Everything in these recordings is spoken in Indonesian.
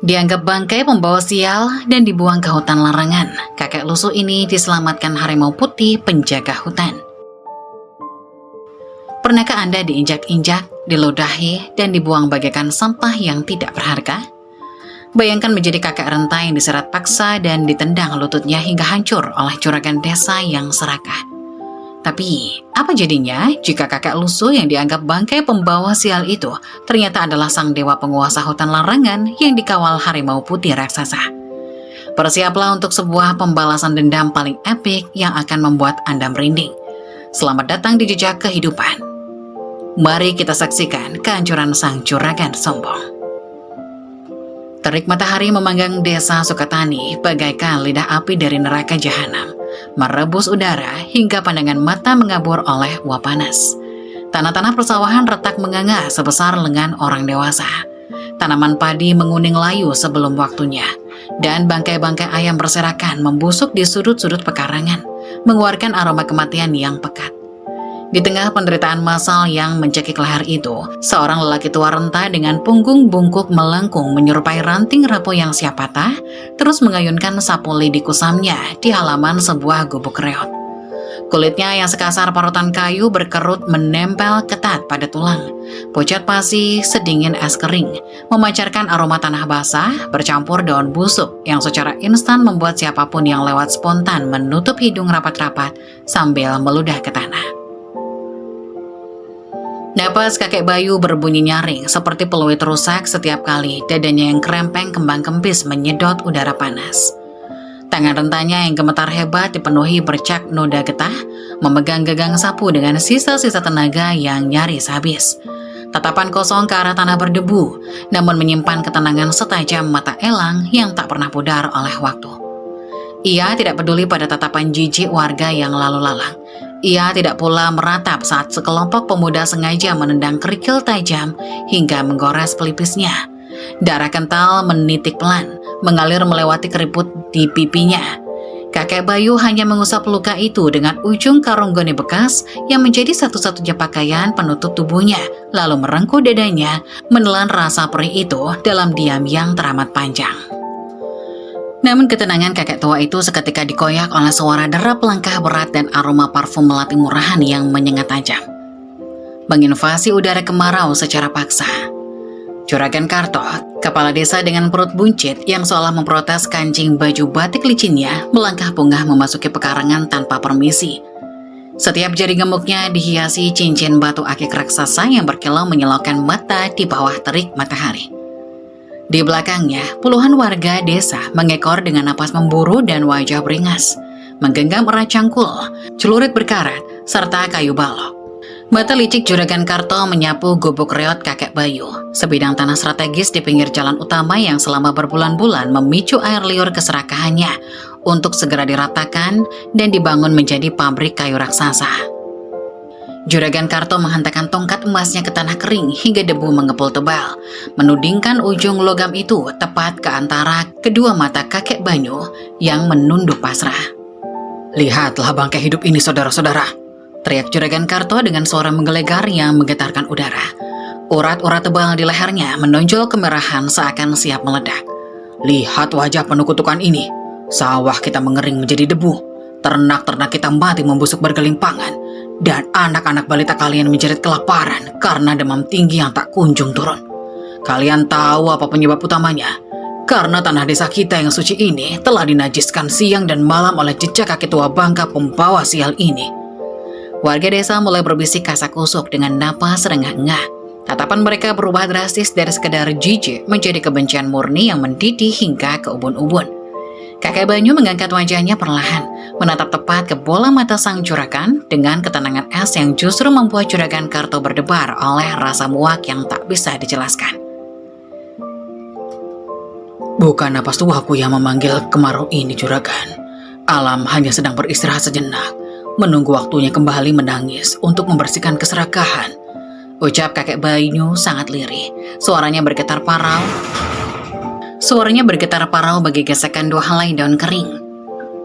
Dianggap bangkai pembawa sial dan dibuang ke hutan larangan, kakek lusuh ini diselamatkan harimau putih penjaga hutan. Pernahkah Anda diinjak-injak, diludahi, dan dibuang bagaikan sampah yang tidak berharga? Bayangkan menjadi kakek renta yang diserat paksa dan ditendang lututnya hingga hancur oleh juragan desa yang serakah. Tapi, apa jadinya jika kakek lusuh yang dianggap bangkai pembawa sial itu ternyata adalah sang dewa penguasa hutan larangan yang dikawal harimau putih raksasa? Bersiaplah untuk sebuah pembalasan dendam paling epik yang akan membuat Anda merinding. Selamat datang di Jejak Kehidupan. Mari kita saksikan kehancuran sang juragan sombong. Terik matahari memanggang desa Sukatani bagaikan lidah api dari neraka jahanam, merebus udara hingga pandangan mata mengabur oleh uap panas. Tanah-tanah persawahan retak menganga sebesar lengan orang dewasa. Tanaman padi menguning layu sebelum waktunya, dan bangkai-bangkai ayam berserakan membusuk di sudut-sudut pekarangan, mengeluarkan aroma kematian yang pekat. Di tengah penderitaan massal yang mencekik leher itu, seorang lelaki tua renta dengan punggung bungkuk melengkung menyerupai ranting rapuh yang siap patah, terus mengayunkan sapu lidi kusamnya di halaman sebuah gubuk reot. Kulitnya yang sekasar parutan kayu berkerut menempel ketat pada tulang. Pucat pasi sedingin es kering, memancarkan aroma tanah basah bercampur daun busuk yang secara instan membuat siapapun yang lewat spontan menutup hidung rapat-rapat sambil meludah ke tanah. Napas kakek Bayu berbunyi nyaring seperti peluit rusak setiap kali dadanya yang kerempeng kembang kempis menyedot udara panas. Tangan rentanya yang gemetar hebat dipenuhi bercak noda getah, memegang gagang sapu dengan sisa-sisa tenaga yang nyaris habis. Tatapan kosong ke arah tanah berdebu, namun menyimpan ketenangan setajam mata elang yang tak pernah pudar oleh waktu. Ia tidak peduli pada tatapan jijik warga yang lalu lalang. Ia tidak pula meratap saat sekelompok pemuda sengaja menendang kerikil tajam hingga menggores pelipisnya. Darah kental menitik pelan, mengalir melewati keriput di pipinya. Kakek Bayu hanya mengusap luka itu dengan ujung karung goni bekas yang menjadi satu-satunya pakaian penutup tubuhnya, lalu merengkuh dadanya, menelan rasa perih itu dalam diam yang teramat panjang. Namun ketenangan kakek tua itu seketika dikoyak oleh suara derap langkah berat dan aroma parfum melati murahan yang menyengat tajam. Menginvasi udara kemarau secara paksa. Juragan Karto, kepala desa dengan perut buncit yang seolah memprotes kancing baju batik licinnya, melangkah punggah memasuki pekarangan tanpa permisi. Setiap jari gemuknya dihiasi cincin batu akik raksasa yang berkilau menyilaukan mata di bawah terik matahari. Di belakangnya, puluhan warga desa mengekor dengan napas memburu dan wajah beringas, menggenggam erat cangkul, celurit berkarat, serta kayu balok. Mata licik Juragan Karto menyapu gubuk reot kakek Bayu, sebidang tanah strategis di pinggir jalan utama yang selama berbulan-bulan memicu air liur keserakahannya untuk segera diratakan dan dibangun menjadi pabrik kayu raksasa. Juragan Karto menghantarkan tongkat emasnya ke tanah kering hingga debu mengepul tebal, menudingkan ujung logam itu tepat ke antara kedua mata kakek Banyu yang menunduk pasrah. "Lihatlah bangkai hidup ini, saudara-saudara," teriak Juragan Karto dengan suara menggelegar yang menggetarkan udara. Urat-urat tebal di lehernya menonjol kemerahan seakan siap meledak. "Lihat wajah penuh kutukan ini. Sawah kita mengering menjadi debu, ternak-ternak kita mati membusuk bergelimpangan, dan anak-anak balita kalian menjerit kelaparan karena demam tinggi yang tak kunjung turun. Kalian tahu apa penyebab utamanya? Karena tanah desa kita yang suci ini telah dinajiskan siang dan malam oleh jejak kaki tua bangka pembawa sial ini." Warga desa mulai berbisik kasak-kusuk dengan napas rengah-engah. Tatapan mereka berubah drastis dari sekedar jijik menjadi kebencian murni yang mendidih hingga ke ubun-ubun. Kakek Banyu mengangkat wajahnya perlahan, menatap tepat ke bola mata sang juragan dengan ketenangan es yang justru membuat Juragan Karto berdebar oleh rasa muak yang tak bisa dijelaskan. "Bukan napas tuaku yang memanggil kemarau ini, Juragan. Alam hanya sedang beristirahat sejenak, menunggu waktunya kembali menangis untuk membersihkan keserakahan," ucap kakek Banyu sangat lirih. Suaranya bergetar parau bagi gesekan dua helai daun kering.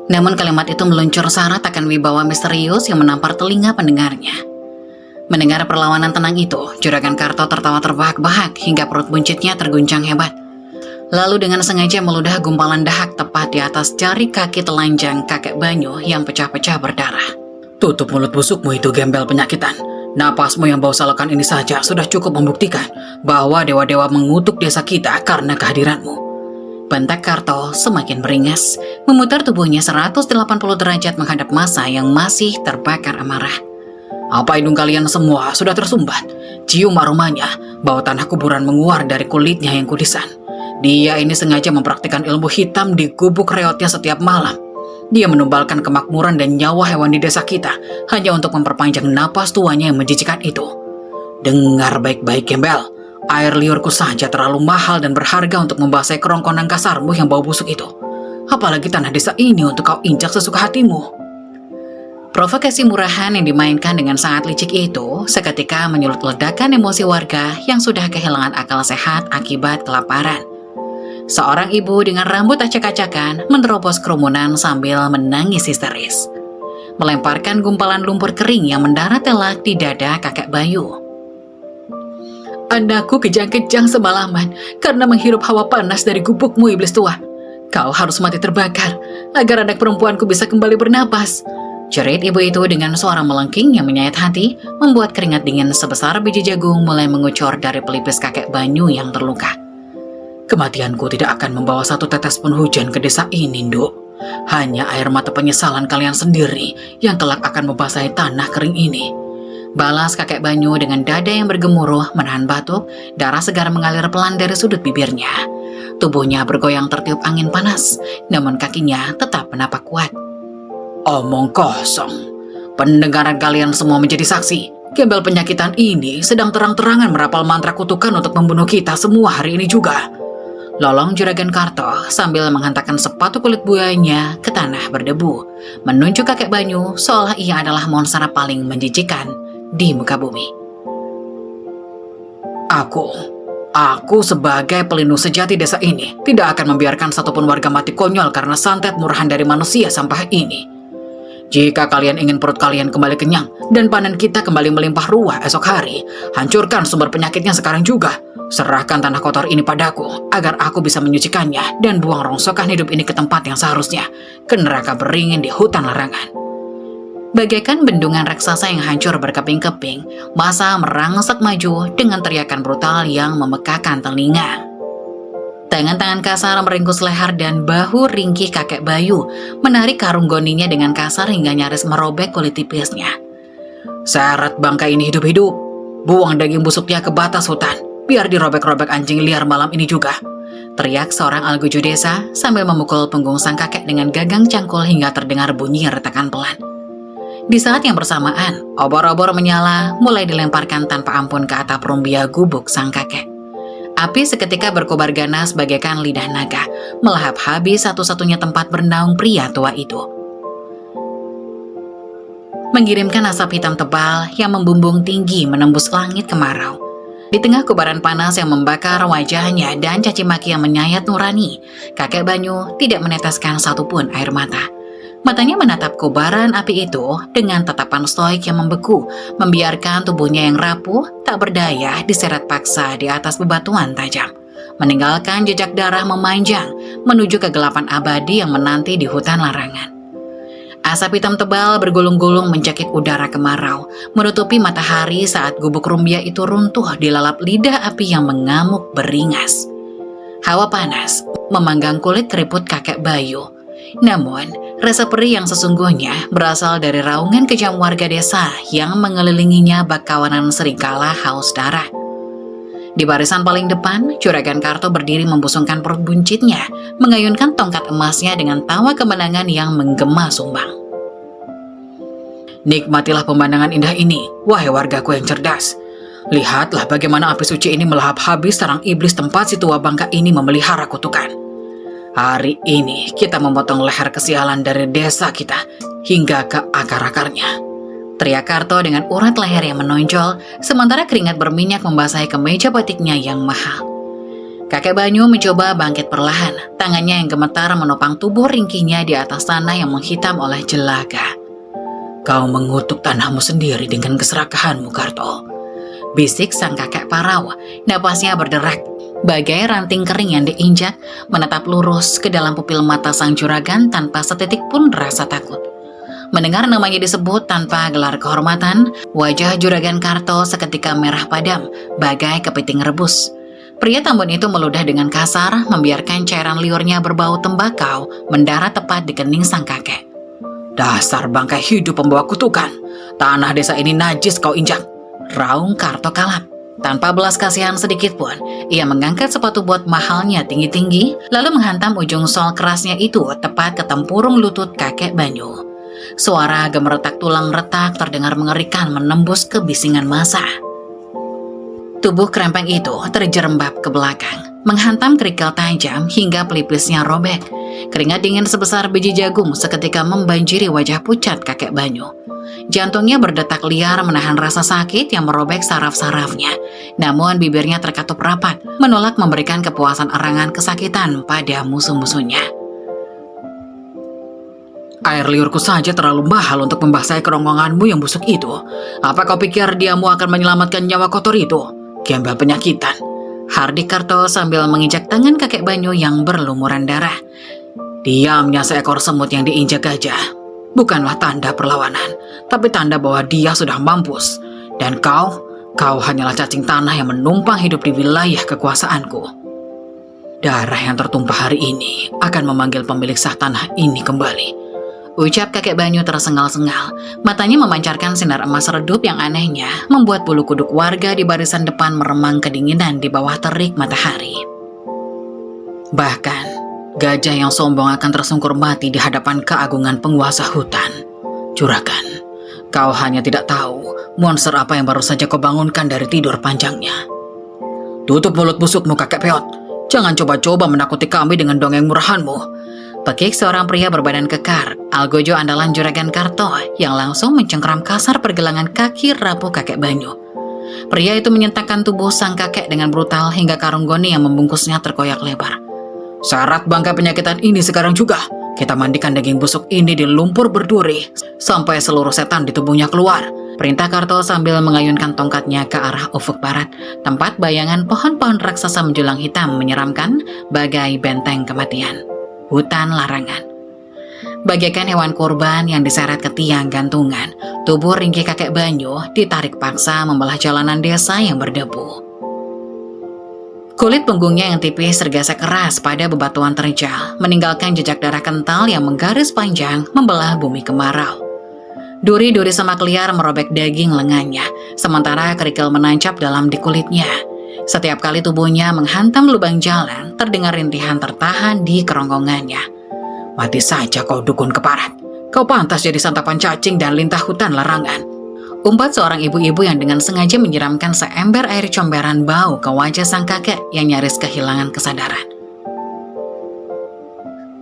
Namun kalimat itu meluncur syarat akan wibawa misterius yang menampar telinga pendengarnya. Mendengar perlawanan tenang itu, Juragan Karto tertawa terbahak-bahak hingga perut buncitnya terguncang hebat. Lalu dengan sengaja meludah gumpalan dahak tepat di atas jari kaki telanjang kakek Banyu yang pecah-pecah berdarah. Tutup mulut busukmu itu, gembel penyakitan. Napasmu yang bau salokan ini saja sudah cukup membuktikan bahwa dewa-dewa mengutuk desa kita karena kehadiranmu. Bentak Karto semakin beringas, memutar tubuhnya 180 derajat menghadap massa yang masih terbakar amarah. Apa hidung kalian semua sudah tersumbat? Cium aromanya, bau tanah kuburan menguar dari kulitnya yang kudisan. Dia ini sengaja mempraktikkan ilmu hitam di gubuk reotnya setiap malam. Dia menumbalkan kemakmuran dan nyawa hewan di desa kita hanya untuk memperpanjang napas tuanya yang menjijikan itu. Dengar baik-baik, gembel. Air liurku saja terlalu mahal dan berharga untuk membasahi kerongkongan kasarmu yang bau busuk itu. Apalagi tanah desa ini untuk kau injak sesuka hatimu. Provokasi murahan yang dimainkan dengan sangat licik itu seketika menyulut ledakan emosi warga yang sudah kehilangan akal sehat akibat kelaparan. Seorang ibu dengan rambut acak-acakan menerobos kerumunan sambil menangis histeris, melemparkan gumpalan lumpur kering yang mendarat telak di dada kakek Bayu. Anakku kejang-kejang semalaman karena menghirup hawa panas dari gubukmu, iblis tua. Kau harus mati terbakar agar anak perempuanku bisa kembali bernapas. Jerit ibu itu dengan suara melengking yang menyayat hati, membuat keringat dingin sebesar biji jagung mulai mengucur dari pelipis kakek Banyu yang terluka. Kematianku tidak akan membawa satu tetes pun hujan ke desa ini, Nduk. Hanya air mata penyesalan kalian sendiri yang kelak akan membasahi tanah kering ini. Balas kakek Banyu dengan dada yang bergemuruh menahan batuk, darah segar mengalir pelan dari sudut bibirnya. Tubuhnya bergoyang tertiup angin panas, namun kakinya tetap menapak kuat. Omong kosong. Pendengaran kalian semua menjadi saksi. Gembel penyakitan ini sedang terang-terangan merapal mantra kutukan untuk membunuh kita semua hari ini juga. Lolong Juragan Karto sambil menghantarkan sepatu kulit buayanya ke tanah berdebu, menunjuk kakek Banyu seolah ia adalah monster paling menjijikan di muka bumi. Aku sebagai pelindung sejati desa ini tidak akan membiarkan satupun warga mati konyol karena santet murahan dari manusia sampah ini. Jika kalian ingin perut kalian kembali kenyang dan panen kita kembali melimpah ruah esok hari, hancurkan sumber penyakitnya sekarang juga. Serahkan tanah kotor ini padaku agar aku bisa menyucikannya dan buang rongsokan hidup ini ke tempat yang seharusnya, ke neraka beringin di hutan larangan. Bagaikan bendungan raksasa yang hancur berkeping-keping, massa merangsek maju dengan teriakan brutal yang memekakan telinga. Tangan-tangan kasar meringkus leher dan bahu ringkih kakek Bayu, menarik karung goninya dengan kasar hingga nyaris merobek kulit tipisnya. Seret bangkai ini hidup-hidup, buang daging busuknya ke batas hutan, biar dirobek-robek anjing liar malam ini juga. Teriak seorang alguju desa sambil memukul punggung sang kakek dengan gagang cangkul hingga terdengar bunyi retakan pelan. Di saat yang bersamaan, obor-obor menyala mulai dilemparkan tanpa ampun ke atap rumbia gubuk sang kakek. Api seketika berkobar ganas bagaikan lidah naga, melahap habis satu-satunya tempat bernaung pria tua itu. Mengirimkan asap hitam tebal yang membumbung tinggi menembus langit kemarau. Di tengah kobaran panas yang membakar wajahnya dan caci maki yang menyayat nurani, kakek Banyu tidak meneteskan satupun air mata. Matanya menatap kobaran api itu dengan tatapan stoik yang membeku, membiarkan tubuhnya yang rapuh tak berdaya diseret paksa di atas bebatuan tajam, meninggalkan jejak darah memanjang menuju kegelapan abadi yang menanti di hutan larangan. Asap hitam tebal bergulung-gulung mencekik udara kemarau, menutupi matahari saat gubuk rumbia itu runtuh dilalap lidah api yang mengamuk beringas. Hawa panas memanggang kulit keriput kakek Bayu. Namun, rasa perih yang sesungguhnya berasal dari raungan kejam warga desa yang mengelilinginya bak kawanan seringkala haus darah. Di barisan paling depan, Juragan Karto berdiri membusungkan perut buncitnya, mengayunkan tongkat emasnya dengan tawa kemenangan yang menggema sumbang. Nikmatilah pemandangan indah ini, wahai wargaku yang cerdas. Lihatlah bagaimana api suci ini melahap habis sarang iblis tempat si tua bangka ini memelihara kutukan. Hari ini kita memotong leher kesialan dari desa kita hingga ke akar-akarnya. Teriak Karto dengan urat leher yang menonjol, sementara keringat berminyak membasahi kemeja batiknya yang mahal. Kakek Banyu mencoba bangkit perlahan, tangannya yang gemetar menopang tubuh ringkihnya di atas tanah yang menghitam oleh jelaga. Kau mengutuk tanahmu sendiri dengan keserakahanmu, Karto. Bisik sang kakek parau, napasnya berderak. Bagai ranting kering yang diinjak, menatap lurus ke dalam pupil mata sang juragan tanpa setitik pun rasa takut. Mendengar namanya disebut tanpa gelar kehormatan, wajah Juragan Karto seketika merah padam, bagai kepiting rebus. Pria tambun itu meludah dengan kasar, membiarkan cairan liurnya berbau tembakau mendarat tepat di kening sang kakek. "Dasar bangkai hidup pembawa kutukan, tanah desa ini najis kau injak," raung Karto kalap. Tanpa belas kasihan sedikit pun, ia mengangkat sepatu bot mahalnya tinggi-tinggi, lalu menghantam ujung sol kerasnya itu tepat ke tempurung lutut kakek Banyu. Suara gemeretak tulang retak terdengar mengerikan menembus kebisingan massa. Tubuh krempeng itu terjerembab ke belakang, menghantam kerikil tajam hingga pelipisnya robek. Keringat dingin sebesar biji jagung seketika membanjiri wajah pucat kakek Banyu. Jantungnya berdetak liar menahan rasa sakit yang merobek saraf-sarafnya. Namun bibirnya terkatup rapat, menolak memberikan kepuasan erangan kesakitan pada musuh-musuhnya. "Air liurku saja terlalu mahal untuk membasahi kerongkonganmu yang busuk itu. Apa kau pikir diamu akan menyelamatkan nyawa kotor itu? Gembel penyakitan," hardik Karto sambil menginjak tangan kakek Banyu yang berlumuran darah. "Diamnya seekor semut yang diinjak gajah bukanlah tanda perlawanan, tapi tanda bahwa dia sudah mampus. Dan kau hanyalah cacing tanah yang menumpang hidup di wilayah kekuasaanku. Darah yang tertumpah hari ini akan memanggil pemilik sah tanah ini kembali," ucap kakek Banyu tersengal-sengal. Matanya memancarkan sinar emas redup yang anehnya membuat bulu kuduk warga di barisan depan meremang kedinginan di bawah terik matahari. Bahkan, gajah yang sombong akan tersungkur mati di hadapan keagungan penguasa hutan. "Juragan, kau hanya tidak tahu monster apa yang baru saja kau bangunkan dari tidur panjangnya." "Tutup mulut busukmu kakek peot. Jangan coba-coba menakuti kami dengan dongeng murahanmu," pekik seorang pria berbadan kekar, algojo andalan Juragan Karto, yang langsung mencengkeram kasar pergelangan kaki rapuh kakek Banyu. Pria itu menyentakkan tubuh sang kakek dengan brutal hingga karung goni yang membungkusnya terkoyak lebar. "Syarat bangkai penyakitan ini sekarang juga. Kita mandikan daging busuk ini di lumpur berduri sampai seluruh setan di tubuhnya keluar," perintah Karto sambil mengayunkan tongkatnya ke arah ufuk barat, tempat bayangan pohon-pohon raksasa menjulang hitam menyeramkan bagai benteng kematian. Hutan larangan. Bagaikan hewan kurban yang diseret ke tiang gantungan, tubuh ringkih kakek Banyu ditarik paksa membelah jalanan desa yang berdebu. Kulit punggungnya yang tipis tergesek keras pada bebatuan terjal, meninggalkan jejak darah kental yang menggaris panjang membelah bumi kemarau. Duri-duri semak liar merobek daging lengannya, sementara kerikil menancap dalam di kulitnya. Setiap kali tubuhnya menghantam lubang jalan, terdengar rintihan tertahan di kerongkongannya. "Mati saja kau dukun keparat. Kau pantas jadi santapan cacing dan lintah hutan larangan," umpat seorang ibu-ibu yang dengan sengaja menyiramkan seember air comberan bau ke wajah sang kakek yang nyaris kehilangan kesadaran.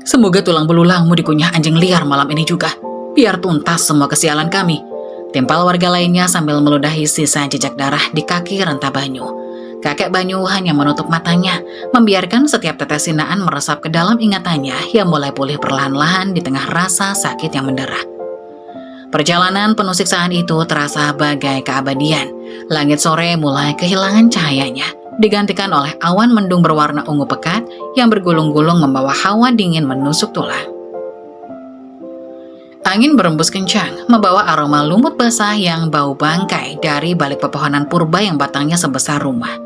"Semoga tulang belulangmu dikunyah anjing liar malam ini juga. Biar tuntas semua kesialan kami," timpal warga lainnya sambil meludahi sisa jejak darah di kaki rentah Banyu. Kakek Banyu hanya menutup matanya, membiarkan setiap tetes sinaan meresap ke dalam ingatannya yang mulai pulih perlahan-lahan di tengah rasa sakit yang mendera. Perjalanan penuh siksaan itu terasa bagai keabadian. Langit sore mulai kehilangan cahayanya, digantikan oleh awan mendung berwarna ungu pekat yang bergulung-gulung membawa hawa dingin menusuk tulang. Angin berembus kencang, membawa aroma lumut basah yang bau bangkai dari balik pepohonan purba yang batangnya sebesar rumah.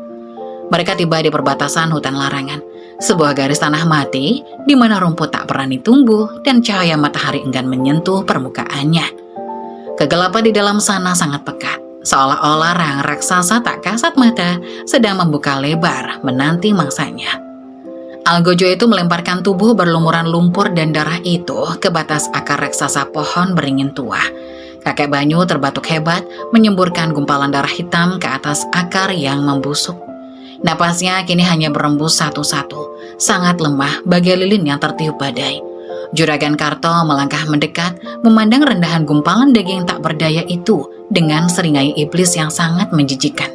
Mereka tiba di perbatasan hutan larangan, sebuah garis tanah mati di mana rumput tak berani tumbuh dan cahaya matahari enggan menyentuh permukaannya. Kegelapan di dalam sana sangat pekat, seolah-olah rang raksasa tak kasat mata sedang membuka lebar menanti mangsanya. Algojo itu melemparkan tubuh berlumuran lumpur dan darah itu ke batas akar raksasa pohon beringin tua. Kakek Banyu terbatuk hebat, menyemburkan gumpalan darah hitam ke atas akar yang membusuk. Napasnya kini hanya berembus satu-satu, sangat lemah bagai lilin yang tertiup badai. Juragan Karto melangkah mendekat, memandang rendahan gumpalan daging tak berdaya itu dengan seringai iblis yang sangat menjijikan.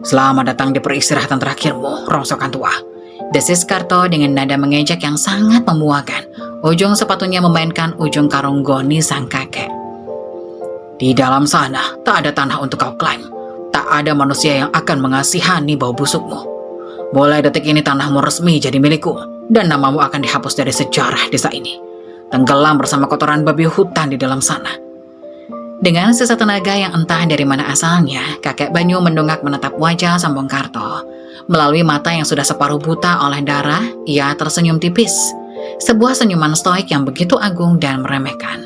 "Selamat datang di peristirahatan terakhirmu, rongsokan tua," desis Karto dengan nada mengejek yang sangat memuakan. Ujung sepatunya memainkan ujung karung goni sang kakek. "Di dalam sana tak ada tanah untuk kau klaim. Tak ada manusia yang akan mengasihani bau busukmu. Mulai detik ini tanahmu resmi jadi milikku, dan namamu akan dihapus dari sejarah desa ini. Tenggelam bersama kotoran babi hutan di dalam sana. Dengan sisa tenaga yang entah dari mana asalnya, kakek Banyu mendongak menatap wajah Sambong Karto. Melalui mata yang sudah separuh buta oleh darah, ia tersenyum tipis. Sebuah senyuman stoik yang begitu agung dan meremehkan.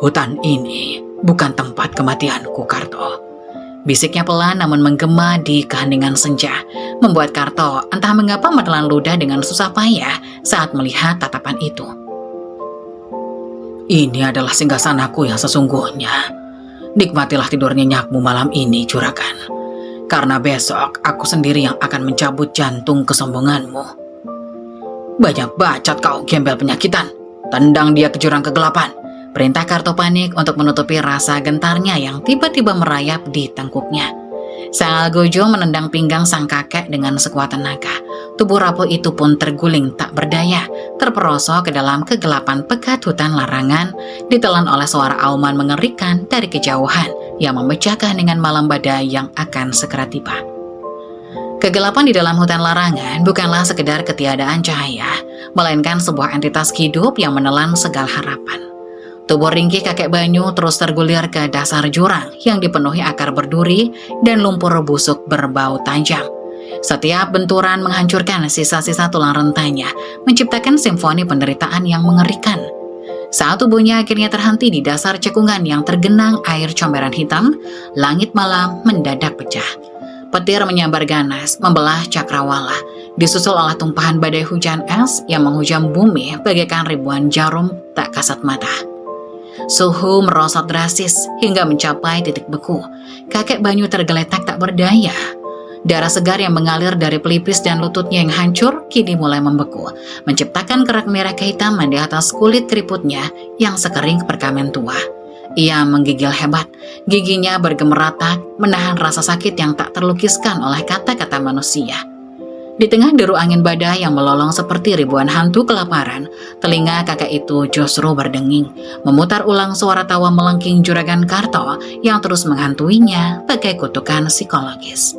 Hutan ini bukan tempat kematianku, Karto. Bisiknya pelan namun menggema di keheningan senja, membuat Karto entah mengapa menelan ludah dengan susah payah saat melihat tatapan itu. Ini adalah singgasanaku yang sesungguhnya. Nikmatilah tidur nyenyakmu malam ini, Juragan. Karena besok aku sendiri yang akan mencabut jantung kesombonganmu. Banyak bacot kau, gembel penyakitan. Tendang dia ke jurang kegelapan. Perintah Karto panik untuk menutupi rasa gentarnya yang tiba-tiba merayap di tengkuknya. Sang Algojo menendang pinggang sang kakek dengan sekuat tenaga. Tubuh rapuh itu pun terguling tak berdaya, terperosok ke dalam kegelapan pekat hutan larangan, ditelan oleh suara auman mengerikan dari kejauhan yang memecah keheningan malam badai yang akan segera tiba. Kegelapan di dalam hutan larangan bukanlah sekedar ketiadaan cahaya, melainkan sebuah entitas hidup yang menelan segala harapan. Tubuh ringkih kakek Banyu terus tergulir ke dasar jurang yang dipenuhi akar berduri dan lumpur busuk berbau tajam. Setiap benturan menghancurkan sisa-sisa tulang rentanya, menciptakan simfoni penderitaan yang mengerikan. Saat tubuhnya akhirnya terhenti di dasar cekungan yang tergenang air comberan hitam, langit malam mendadak pecah. Petir menyambar ganas, membelah cakrawala, disusul oleh tumpahan badai hujan es yang menghujam bumi bagaikan ribuan jarum tak kasat mata. Suhu merosot drastis hingga mencapai titik beku. Kakek Banyu tergeletak tak berdaya. Darah segar yang mengalir dari pelipis dan lututnya yang hancur kini mulai membeku, menciptakan kerak merah kehitaman di atas kulit keriputnya yang sekering perkamen tua. Ia menggigil hebat, giginya bergemeratak, menahan rasa sakit yang tak terlukiskan oleh kata-kata manusia. Di tengah deru angin badai yang melolong seperti ribuan hantu kelaparan, telinga kakek itu justru berdenging, memutar ulang suara tawa melengking Juragan Karto yang terus menghantuinya bagai kutukan psikologis.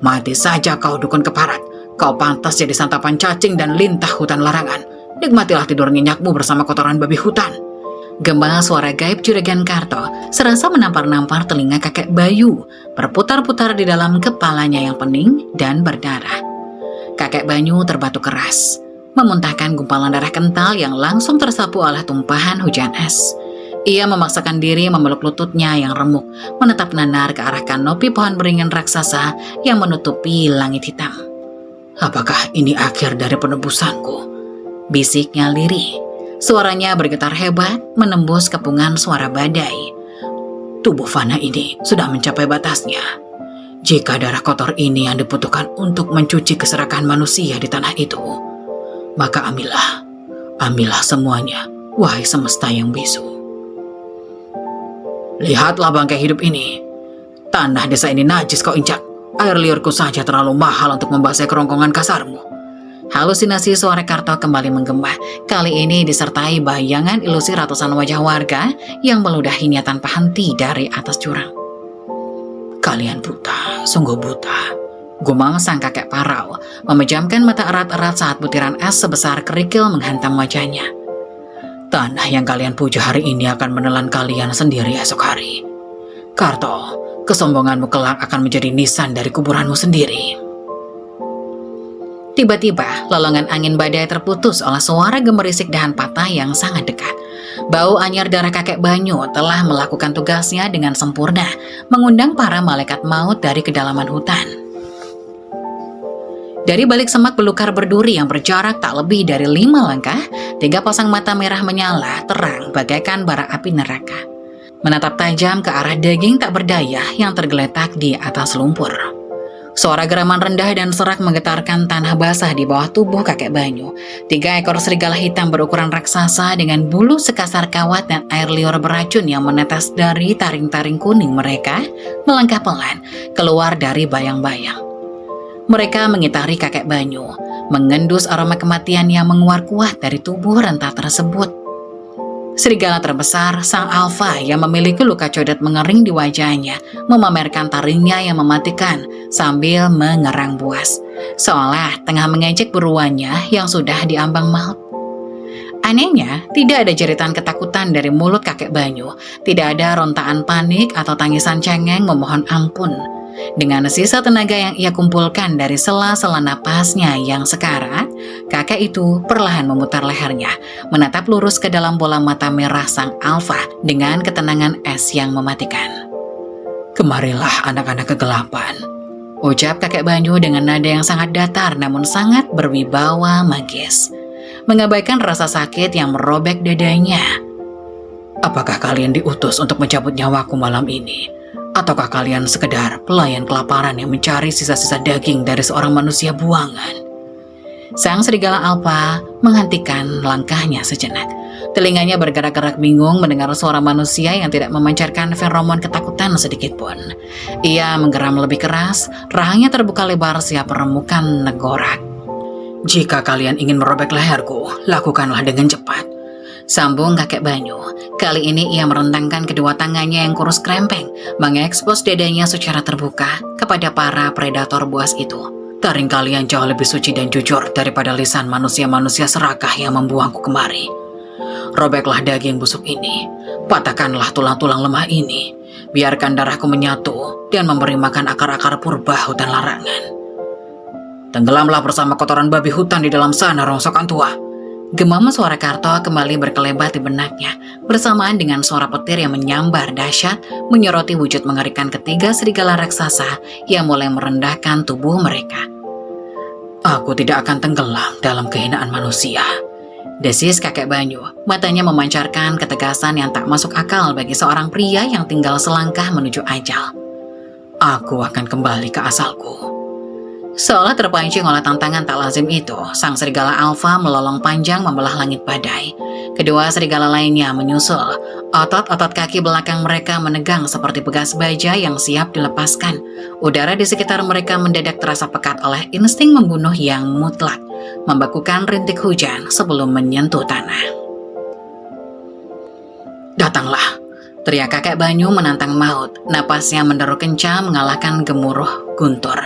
Mati saja kau dukun keparat, kau pantas jadi santapan cacing dan lintah hutan larangan. Nikmatilah tidur nyenyakmu bersama kotoran babi hutan. Gema suara gaib Juragan Karto serasa menampar-nampar telinga kakek Bayu, berputar-putar di dalam kepalanya yang pening dan berdarah. Kakek Banyu terbatuk keras, memuntahkan gumpalan darah kental yang langsung tersapu oleh tumpahan hujan es. Ia memaksakan diri memeluk lututnya yang remuk, menatap nanar ke arah kanopi pohon beringin raksasa yang menutupi langit hitam. Apakah ini akhir dari penebusanku? Bisiknya lirih. Suaranya bergetar hebat, menembus kepungan suara badai. Tubuh fana ini sudah mencapai batasnya. Jika darah kotor ini yang dibutuhkan untuk mencuci keserakan manusia di tanah itu, maka ambillah semuanya, wahai semesta yang bisu. Lihatlah bangkai hidup ini. Tanah desa ini najis kau injak. Air liurku saja terlalu mahal untuk membasahi kerongkongan kasarmu. Halusinasi suara Karto kembali menggema, kali ini disertai bayangan ilusi ratusan wajah warga yang meludahinya tanpa henti dari atas jurang. Kalian buta, sungguh buta, gumam sang kakek parau, memejamkan mata erat-erat saat butiran es sebesar kerikil menghantam wajahnya. Tanah yang kalian puja hari ini akan menelan kalian sendiri esok hari. Karto, kesombonganmu kelak akan menjadi nisan dari kuburanmu sendiri. Tiba-tiba, lolongan angin badai terputus oleh suara gemerisik dahan patah yang sangat dekat. Bau anyar darah kakek Banyu telah melakukan tugasnya dengan sempurna, mengundang para malaikat maut dari kedalaman hutan. Dari balik semak belukar berduri yang berjarak tak lebih dari 5 langkah, 3 pasang mata merah menyala terang bagaikan bara api neraka, menatap tajam ke arah daging tak berdaya yang tergeletak di atas lumpur. Suara geraman rendah dan serak menggetarkan tanah basah di bawah tubuh kakek Banyu. 3 ekor serigala hitam berukuran raksasa dengan bulu sekasar kawat dan air liur beracun yang menetes dari taring-taring kuning mereka melangkah pelan keluar dari bayang-bayang. Mereka mengitari kakek Banyu, mengendus aroma kematian yang menguar kuat dari tubuh renta tersebut. Serigala terbesar, sang alfa yang memiliki luka codet mengering di wajahnya, memamerkan taringnya yang mematikan sambil mengerang buas. seolah tengah mengejek buruannya yang sudah diambang maut. Anehnya, tidak ada jeritan ketakutan dari mulut kakek Banyu, tidak ada rontaan panik atau tangisan cengeng memohon ampun. Dengan sisa tenaga yang ia kumpulkan dari sela-sela napasnya yang sekarat, kakek itu perlahan memutar lehernya, menatap lurus ke dalam bola mata merah sang alfa dengan ketenangan es yang mematikan. "Kemarilah anak-anak kegelapan," ucap kakek Banyu dengan nada yang sangat datar namun sangat berwibawa magis, mengabaikan rasa sakit yang merobek dadanya. "Apakah kalian diutus untuk mencabut nyawaku malam ini? Ataukah kalian sekedar pelayan kelaparan yang mencari sisa-sisa daging dari seorang manusia buangan?" Sang serigala alfa menghentikan langkahnya sejenak. Telinganya bergerak-gerak bingung mendengar suara manusia yang tidak memancarkan feromon ketakutan sedikitpun. Ia menggeram lebih keras, rahangnya terbuka lebar siap meremukan negorak. "Jika kalian ingin merobek leherku, lakukanlah dengan cepat," sambung kakek Banyu. Kali ini ia merentangkan kedua tangannya yang kurus krempeng, mengekspos dadanya secara terbuka kepada para predator buas itu. "Taring kalian jauh lebih suci dan jujur daripada lisan manusia-manusia serakah yang membuangku kemari. Robeklah daging busuk ini, patahkanlah tulang-tulang lemah ini, biarkan darahku menyatu dan memberi makan akar-akar purba hutan larangan. Tenggelamlah bersama kotoran babi hutan di dalam sana, rongsokan tua." Gemam suara Karto kembali berkelebat di benaknya, bersamaan dengan suara petir yang menyambar dahsyat menyoroti wujud mengerikan ketiga serigala raksasa yang mulai merendahkan tubuh mereka. "Aku tidak akan tenggelam dalam kehinaan manusia," desis kakek Banyu, matanya memancarkan ketegasan yang tak masuk akal bagi seorang pria yang tinggal selangkah menuju ajal. "Aku akan kembali ke asalku." Seolah terpancing oleh tantangan tak lazim itu, sang serigala alfa melolong panjang membelah langit badai. Kedua serigala lainnya menyusul. Otot-otot kaki belakang mereka menegang seperti bekas baja yang siap dilepaskan. Udara di sekitar mereka mendadak terasa pekat oleh insting membunuh yang mutlak, membekukan rintik hujan sebelum menyentuh tanah. "Datanglah," teriak kakek Banyu menantang maut, napasnya menderu kencang mengalahkan gemuruh guntur.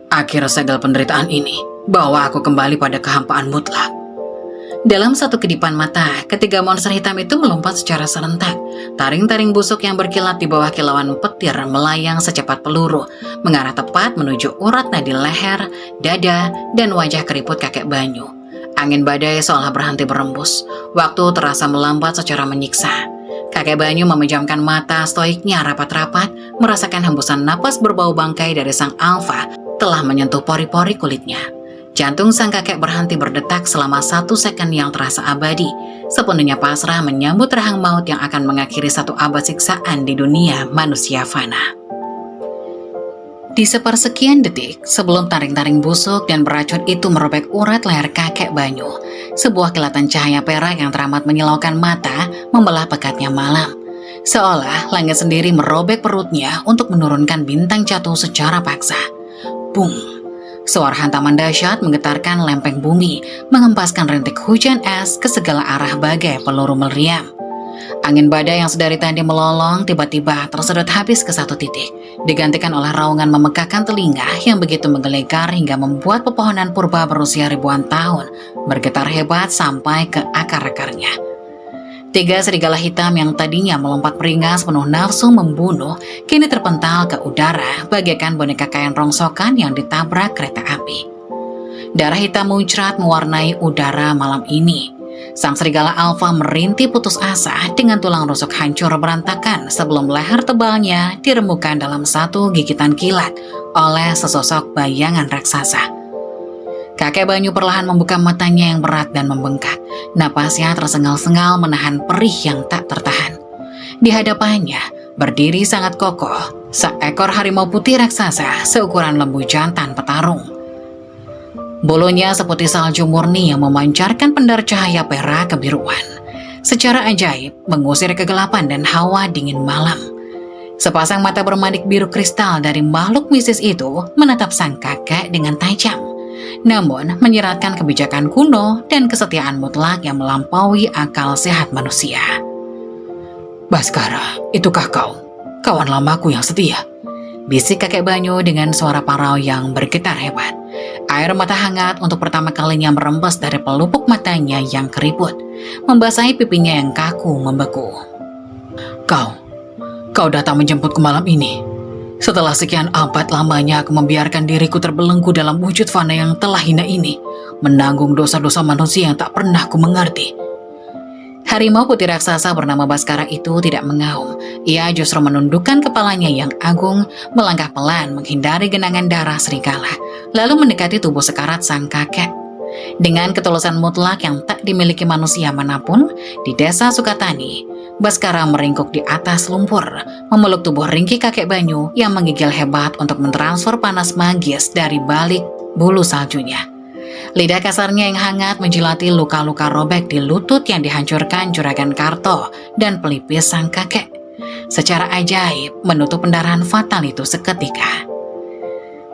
"Akhir segala penderitaan ini, bawa aku kembali pada kehampaan mutlak." Dalam satu kedipan mata, ketiga monster hitam itu melompat secara serentak. Taring-taring busuk yang berkilat di bawah kilauan petir melayang secepat peluru, mengarah tepat menuju urat nadi leher, dada, dan wajah keriput kakek Banyu. Angin badai seolah berhenti berembus. Waktu terasa melambat secara menyiksa. Kakek Banyu memejamkan mata stoiknya rapat-rapat, merasakan hembusan napas berbau bangkai dari sang alfa telah menyentuh pori-pori kulitnya. Jantung sang kakek berhenti berdetak selama 1 second yang terasa abadi, sepenuhnya pasrah menyambut rahang maut yang akan mengakhiri 1 abad siksaan di dunia manusia fana. Di sepersekian detik sebelum taring-taring busuk dan beracun itu merobek urat leher kakek Banyu, sebuah kilatan cahaya perak yang teramat menyilaukan mata membelah pekatnya malam. Seolah langit sendiri merobek perutnya untuk menurunkan bintang jatuh secara paksa. Bung! Suara hantaman dahsyat menggetarkan lempeng bumi, menghempaskan rintik hujan es ke segala arah bagai peluru meriam. Angin badai yang sedari tadi melolong tiba-tiba tersedot habis ke satu titik, digantikan oleh raungan memekakkan telinga yang begitu menggelegar hingga membuat pepohonan purba berusia ribuan tahun bergetar hebat sampai ke akar-akarnya. 3 serigala hitam yang tadinya melompat beringas penuh nafsu membunuh, kini terpental ke udara bagaikan boneka kain rongsokan yang ditabrak kereta api. Darah hitam muncrat mewarnai udara malam ini. Sang serigala alfa merintih putus asa dengan tulang rusuk hancur berantakan sebelum leher tebalnya diremukkan dalam satu gigitan kilat oleh sesosok bayangan raksasa. Kakek Banyu perlahan membuka matanya yang berat dan membengkak. Napasnya tersengal-sengal menahan perih yang tak tertahan. Di hadapannya berdiri sangat kokoh seekor harimau putih raksasa seukuran lembu jantan petarung. Bulunya seputih salju murni yang memancarkan pendar cahaya perak kebiruan. Secara ajaib mengusir kegelapan dan hawa dingin malam. Sepasang mata bermanik biru kristal dari makhluk mistis itu menatap sang kakek dengan tajam, namun menyiratkan kebijakan kuno dan kesetiaan mutlak yang melampaui akal sehat manusia. "Baskara, itukah kau? Kawan lamaku yang setia?" bisik kakek Banyu dengan suara parau yang bergetar hebat. Air mata hangat untuk pertama kalinya merembes dari pelupuk matanya yang keriput, membasahi pipinya yang kaku membeku. Kau datang menjemputku malam ini. Setelah sekian abad lamanya aku membiarkan diriku terbelenggu dalam wujud fana yang telah hina ini, menanggung dosa-dosa manusia yang tak pernah ku mengerti. Harimau putih raksasa bernama Baskara itu tidak mengaum. Ia justru menundukkan kepalanya yang agung, melangkah pelan menghindari genangan darah serigala, lalu mendekati tubuh sekarat sang kakek. Dengan ketulusan mutlak yang tak dimiliki manusia manapun, di desa Sukatani, Baskara meringkuk di atas lumpur, memeluk tubuh ringkih kakek Banyu yang menggigil hebat untuk mentransfer panas magis dari balik bulu saljunya. Lidah kasarnya yang hangat menjilati luka-luka robek di lutut yang dihancurkan Juragan Karto dan pelipis sang kakek. Secara ajaib menutup pendarahan fatal itu seketika.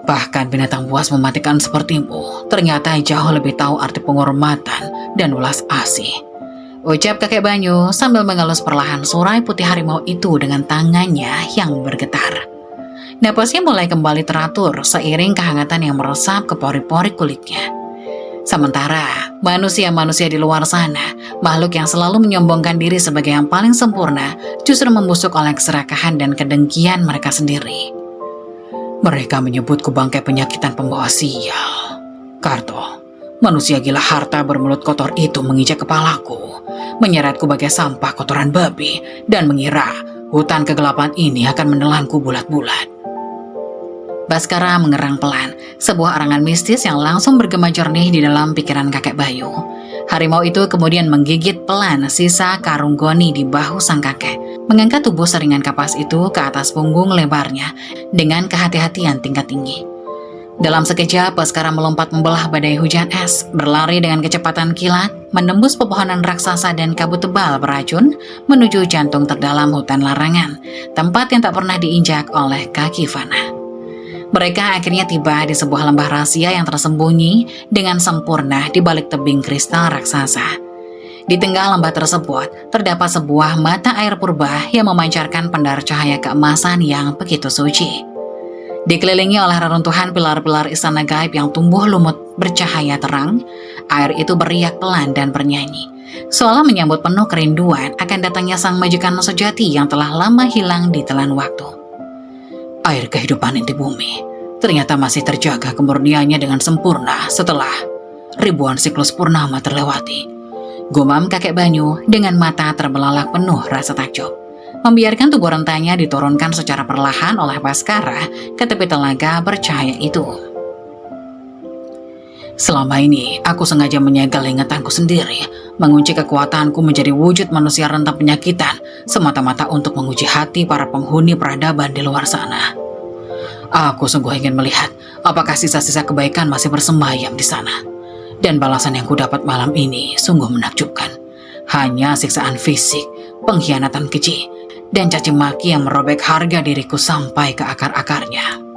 Bahkan binatang buas mematikan sepertimu ternyata jauh lebih tahu arti penghormatan dan welas asih, ucap kakek Banyu sambil mengelus perlahan surai putih harimau itu dengan tangannya yang bergetar. Napasnya mulai kembali teratur seiring kehangatan yang meresap ke pori-pori kulitnya. Sementara manusia-manusia di luar sana, makhluk yang selalu menyombongkan diri sebagai yang paling sempurna, justru membusuk oleh keserakahan dan kedengkian mereka sendiri. Mereka menyebutku bangkai penyakitan pembawa sial. Karto, manusia gila harta bermulut kotor itu menginjak kepalaku, menyeretku bagai sampah kotoran babi, dan mengira hutan kegelapan ini akan menelanku bulat-bulat. Baskara mengerang pelan, sebuah arangan mistis yang langsung bergema jernih di dalam pikiran kakek Bayu. Harimau itu kemudian menggigit pelan sisa karung goni di bahu sang kakek, mengangkat tubuh seringan kapas itu ke atas punggung lebarnya dengan kehati-hatian tingkat tinggi. Dalam sekejap, Baskara melompat membelah badai hujan es, berlari dengan kecepatan kilat, menembus pepohonan raksasa dan kabut tebal beracun, menuju jantung terdalam hutan larangan, tempat yang tak pernah diinjak oleh kaki fana. Mereka akhirnya tiba di sebuah lembah rahasia yang tersembunyi dengan sempurna di balik tebing kristal raksasa. Di tengah lembah tersebut, terdapat sebuah mata air purba yang memancarkan pendar cahaya keemasan yang begitu suci. Dikelilingi oleh reruntuhan pilar-pilar istana gaib yang tumbuh lumut bercahaya terang, air itu beriak pelan dan bernyanyi, seolah menyambut penuh kerinduan akan datangnya sang majikan sejati yang telah lama hilang di telan waktu. Air kehidupan inti bumi ternyata masih terjaga kemurniannya dengan sempurna setelah ribuan siklus purnama terlewati, gumam kakek Banyu dengan mata terbelalak penuh rasa takjub, membiarkan tubuh rentanya diturunkan secara perlahan oleh Baskara ke tepi telaga bercahaya itu. Selama ini, aku sengaja menyegel ingatanku sendiri, mengunci kekuatanku menjadi wujud manusia rentan penyakitan, semata-mata untuk menguji hati para penghuni peradaban di luar sana. Aku sungguh ingin melihat apakah sisa-sisa kebaikan masih bersemayam di sana. Dan balasan yang kudapat malam ini sungguh menakjubkan. Hanya siksaan fisik, pengkhianatan keji, dan caci maki yang merobek harga diriku sampai ke akar-akarnya.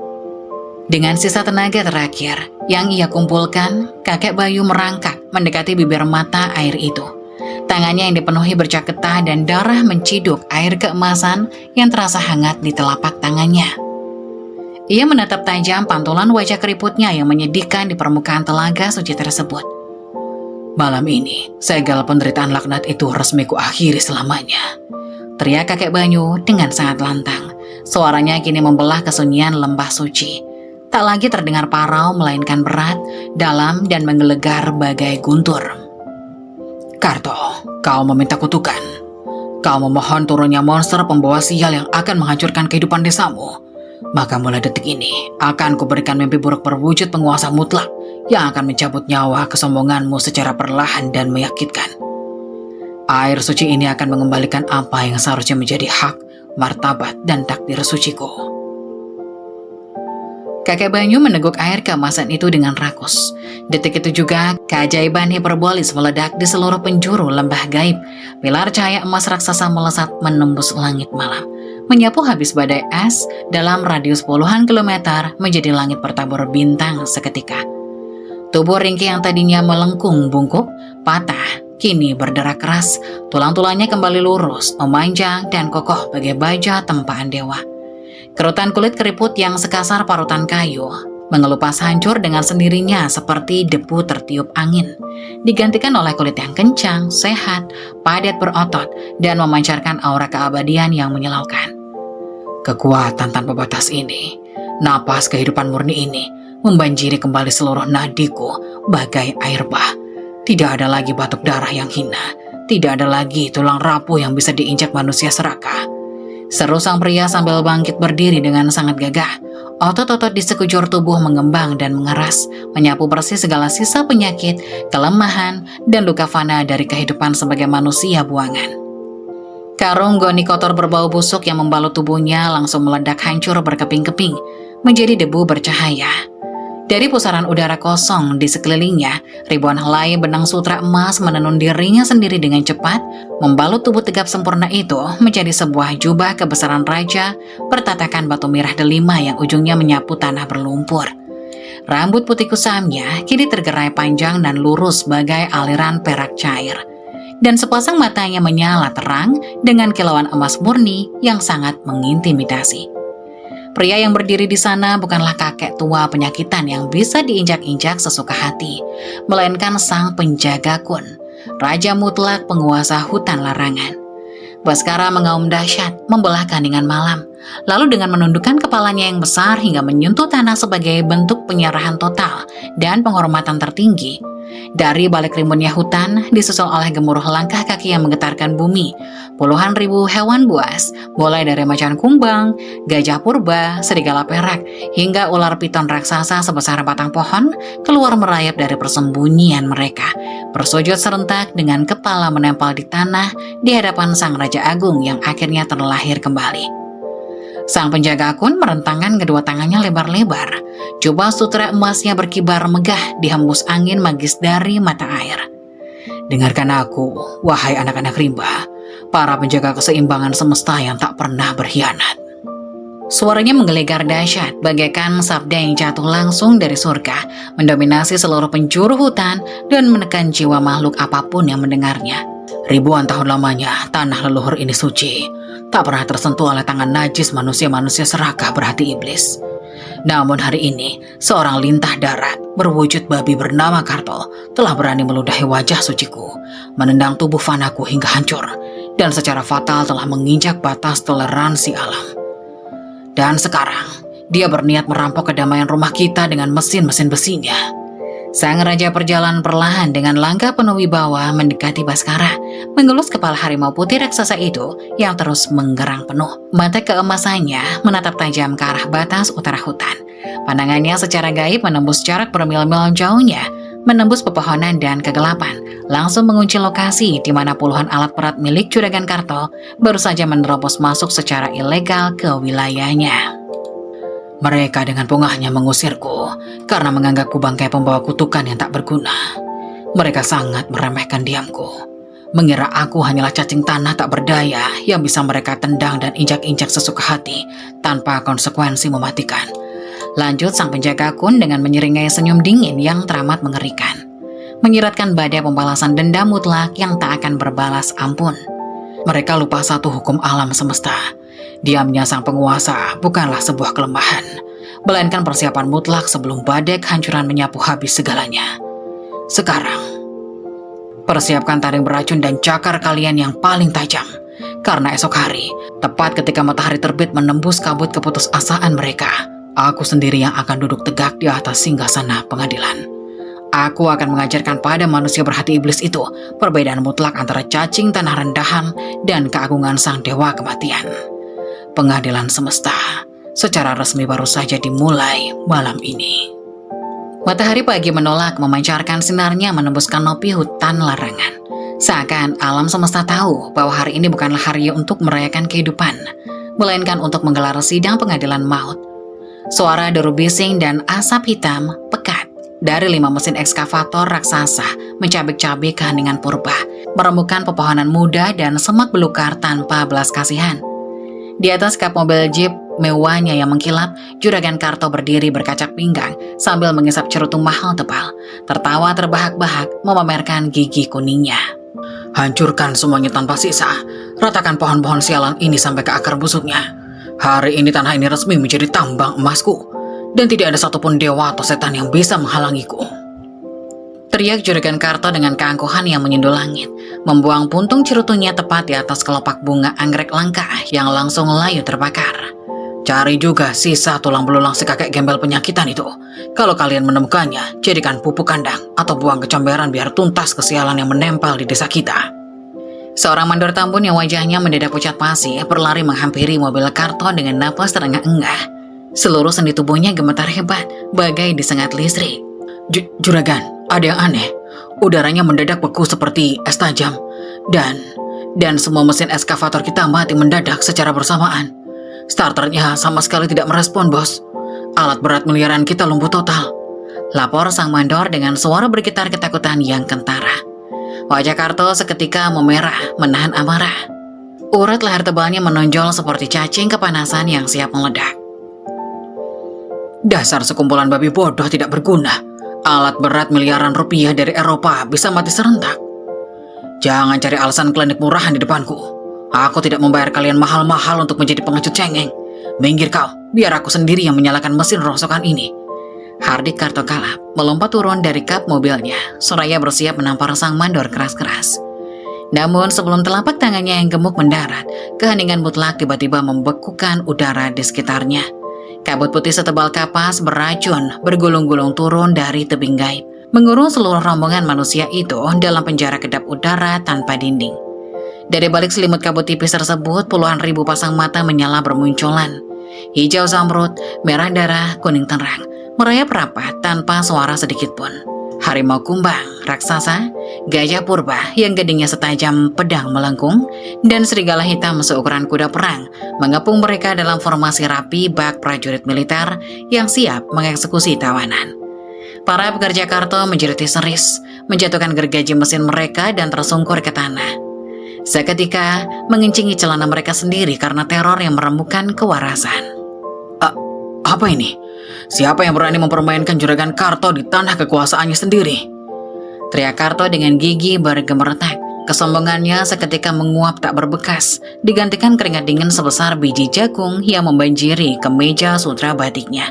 Dengan sisa tenaga terakhir yang ia kumpulkan, kakek Bayu merangkak mendekati bibir mata air itu. Tangannya yang dipenuhi bercak getah dan darah menciduk air keemasan yang terasa hangat di telapak tangannya. Ia menatap tajam pantulan wajah keriputnya yang menyedihkan di permukaan telaga suci tersebut. Malam ini, segala penderitaan laknat itu resmi kuakhiri selamanya, teriak kakek Banyu dengan sangat lantang. Suaranya kini membelah kesunyian lembah suci. Tak lagi terdengar parau, melainkan berat, dalam, dan menggelegar bagai guntur. Karto, kau meminta kutukan. Kau memohon turunnya monster pembawa sial yang akan menghancurkan kehidupan desamu. Maka mulai detik ini, akan kuberikan mimpi buruk berwujud penguasa mutlak yang akan mencabut nyawa kesombonganmu secara perlahan dan menyakitkan. Air suci ini akan mengembalikan apa yang seharusnya menjadi hak, martabat, dan takdir suciku. Kakek Banyu meneguk air keemasan itu dengan rakus. Detik itu juga, keajaiban hiperbolis meledak di seluruh penjuru lembah gaib. Pilar cahaya emas raksasa melesat menembus langit malam, menyapu habis badai es dalam radius puluhan kilometer menjadi langit bertabur bintang seketika. Tubuh ringkih yang tadinya melengkung bungkuk, patah, kini berderak keras. Tulang-tulangnya kembali lurus, memanjang, dan kokoh bagai baja tempaan dewa. Kerutan kulit keriput yang sekasar parutan kayu mengelupas hancur dengan sendirinya seperti debu tertiup angin, digantikan oleh kulit yang kencang, sehat, padat berotot, dan memancarkan aura keabadian yang menyilaukan. Kekuatan tanpa batas ini, napas kehidupan murni ini, membanjiri kembali seluruh nadiku bagai air bah. Tidak ada lagi batuk darah yang hina, tidak ada lagi tulang rapuh yang bisa diinjak manusia serakah. Seru sang pria sambil bangkit berdiri dengan sangat gagah. Otot-otot di sekujur tubuh mengembang dan mengeras, menyapu bersih segala sisa penyakit, kelemahan, dan luka fana dari kehidupan sebagai manusia buangan. Karung goni kotor berbau busuk yang membalut tubuhnya langsung meledak hancur berkeping-keping, menjadi debu bercahaya. Dari pusaran udara kosong di sekelilingnya, ribuan helai benang sutra emas menenun dirinya sendiri dengan cepat, membalut tubuh tegap sempurna itu menjadi sebuah jubah kebesaran raja bertatakan batu merah delima yang ujungnya menyapu tanah berlumpur. Rambut putih kusamnya kini tergerai panjang dan lurus bagai aliran perak cair. Dan sepasang matanya menyala terang dengan kilauan emas murni yang sangat mengintimidasi. Pria yang berdiri di sana bukanlah kakek tua penyakitan yang bisa diinjak-injak sesuka hati, melainkan sang penjaga kun, raja mutlak penguasa hutan larangan. Baskara mengaum dahsyat, membelah keheningan malam, lalu dengan menundukkan kepalanya yang besar hingga menyentuh tanah sebagai bentuk penyerahan total dan penghormatan tertinggi. Dari balik rimbunnya hutan, disusul oleh gemuruh langkah kaki yang menggetarkan bumi. Puluhan ribu hewan buas, mulai dari macan kumbang, gajah purba, serigala perak, hingga ular piton raksasa sebesar batang pohon, keluar merayap dari persembunyian mereka, bersujud serentak dengan kepala menempel di tanah di hadapan Sang Raja Agung yang akhirnya terlahir kembali. Sang penjaga kun merentangkan kedua tangannya lebar-lebar. Jubah sutra emasnya berkibar megah dihembus angin magis dari mata air. Dengarkan aku, wahai anak-anak rimba, para penjaga keseimbangan semesta yang tak pernah berkhianat. Suaranya menggelegar dahsyat, bagaikan sabda yang jatuh langsung dari surga, mendominasi seluruh penjuru hutan dan menekan jiwa makhluk apapun yang mendengarnya. Ribuan tahun lamanya, tanah leluhur ini suci, tak pernah tersentuh oleh tangan najis manusia-manusia serakah berhati iblis. Namun hari ini, seorang lintah darat berwujud babi bernama Karto telah berani meludahi wajah suciku, menendang tubuh fanaku hingga hancur, dan secara fatal telah menginjak batas toleransi alam. Dan sekarang, dia berniat merampok kedamaian rumah kita dengan mesin-mesin besinya. Sang raja berjalan perlahan dengan langkah penuh wibawa mendekati Baskara, mengelus kepala harimau putih raksasa itu yang terus menggerang penuh. Mata keemasannya menatap tajam ke arah batas utara hutan. Pandangannya secara gaib menembus jarak bermil-mil jauhnya, menembus pepohonan dan kegelapan, langsung mengunci lokasi di mana puluhan alat berat milik Juragan Karto baru saja menerobos masuk secara ilegal ke wilayahnya. Mereka dengan pungahnya mengusirku karena menganggapku bangkai pembawa kutukan yang tak berguna. Mereka sangat meremehkan diamku, mengira aku hanyalah cacing tanah tak berdaya yang bisa mereka tendang dan injak-injak sesuka hati tanpa konsekuensi mematikan. Lanjut sang penjaga kun dengan menyeringai senyum dingin yang teramat mengerikan, menyiratkan badai pembalasan dendam mutlak yang tak akan berbalas ampun. Mereka lupa satu hukum alam semesta. Diamnya sang penguasa bukanlah sebuah kelemahan, melainkan persiapan mutlak sebelum badai kehancuran menyapu habis segalanya. Sekarang, persiapkan taring beracun dan cakar kalian yang paling tajam, karena esok hari, tepat ketika matahari terbit menembus kabut keputusasaan mereka, aku sendiri yang akan duduk tegak di atas singgasana pengadilan. Aku akan mengajarkan pada manusia berhati iblis itu perbedaan mutlak antara cacing tanah rendahan dan keagungan sang dewa kematian. Pengadilan semesta secara resmi baru saja dimulai malam ini. Matahari pagi menolak memancarkan sinarnya menembus kanopi hutan larangan. Seakan alam semesta tahu bahwa hari ini bukanlah hari untuk merayakan kehidupan, melainkan untuk menggelar sidang pengadilan maut. Suara deru bising dan asap hitam pekat dari 5 mesin ekskavator raksasa mencabik-cabik keheningan purba, merembukan pepohonan muda dan semak belukar tanpa belas kasihan. Di atas kap mobil jeep mewahnya yang mengkilap, Juragan Karto berdiri berkacak pinggang sambil mengisap cerutu mahal tebal, tertawa terbahak-bahak memamerkan gigi kuningnya. Hancurkan semuanya tanpa sisa, ratakan pohon-pohon sialan ini sampai ke akar busuknya. Hari ini tanah ini resmi menjadi tambang emasku, dan tidak ada satupun dewa atau setan yang bisa menghalangiku. Teriak Juragan Karto dengan keangkuhan yang menyindu langit, membuang puntung cerutunya tepat di atas kelopak bunga anggrek langka yang langsung layu terbakar. Cari juga sisa tulang belulang si kakek gembel penyakitan itu. Kalau kalian menemukannya, jadikan pupuk kandang atau buang ke comberan biar tuntas kesialan yang menempel di desa kita. Seorang mandor Tambun yang wajahnya mendadak pucat pasi berlari menghampiri mobil Karto dengan napas terengah-engah. Seluruh sendi tubuhnya gemetar hebat, bagai disengat listrik. Juragan, ada yang aneh. Udaranya mendadak beku seperti es tajam. Dan semua mesin eskavator kita mati mendadak secara bersamaan. Starternya sama sekali tidak merespon, bos. Alat berat miliaran kita lumpuh total. Lapor sang mandor dengan suara bergetar ketakutan yang kentara. Wajah Karto seketika memerah, menahan amarah. Urat leher tebalnya menonjol seperti cacing kepanasan yang siap meledak. Dasar sekumpulan babi bodoh tidak berguna. Alat berat miliaran rupiah dari Eropa bisa mati serentak. Jangan cari alasan klinik murahan di depanku. Aku tidak membayar kalian mahal-mahal untuk menjadi pengecut cengeng. Minggir kau, biar aku sendiri yang menyalakan mesin rongsokan ini. Hardik Karto kalap, melompat turun dari kap mobilnya. Soraya bersiap menampar sang mandor keras-keras. Namun sebelum telapak tangannya yang gemuk mendarat, keheningan mutlak tiba-tiba membekukan udara di sekitarnya. Kabut putih setebal kapas beracun bergulung-gulung turun dari tebing gaib, mengurung seluruh rombongan manusia itu dalam penjara kedap udara tanpa dinding. Dari balik selimut kabut tipis tersebut, puluhan ribu pasang mata menyala bermunculan. Hijau zamrud, merah darah, kuning terang, merayap rapat tanpa suara sedikit pun. Harimau kumbang, raksasa, gajah purba yang gedingnya setajam pedang melengkung, dan serigala hitam seukuran kuda perang mengepung mereka dalam formasi rapi bak prajurit militer yang siap mengeksekusi tawanan. Para pekerja Karto menjerit histeris, menjatuhkan gergaji mesin mereka dan tersungkur ke tanah. Seketika mengencingi celana mereka sendiri karena teror yang merembukan kewarasan. Apa ini? Siapa yang berani mempermainkan Juragan Karto di tanah kekuasaannya sendiri? Teriak Karto dengan gigi bergemeretak. Kesombongannya seketika menguap tak berbekas, digantikan keringat dingin sebesar biji jagung yang membanjiri kemeja sutra batiknya.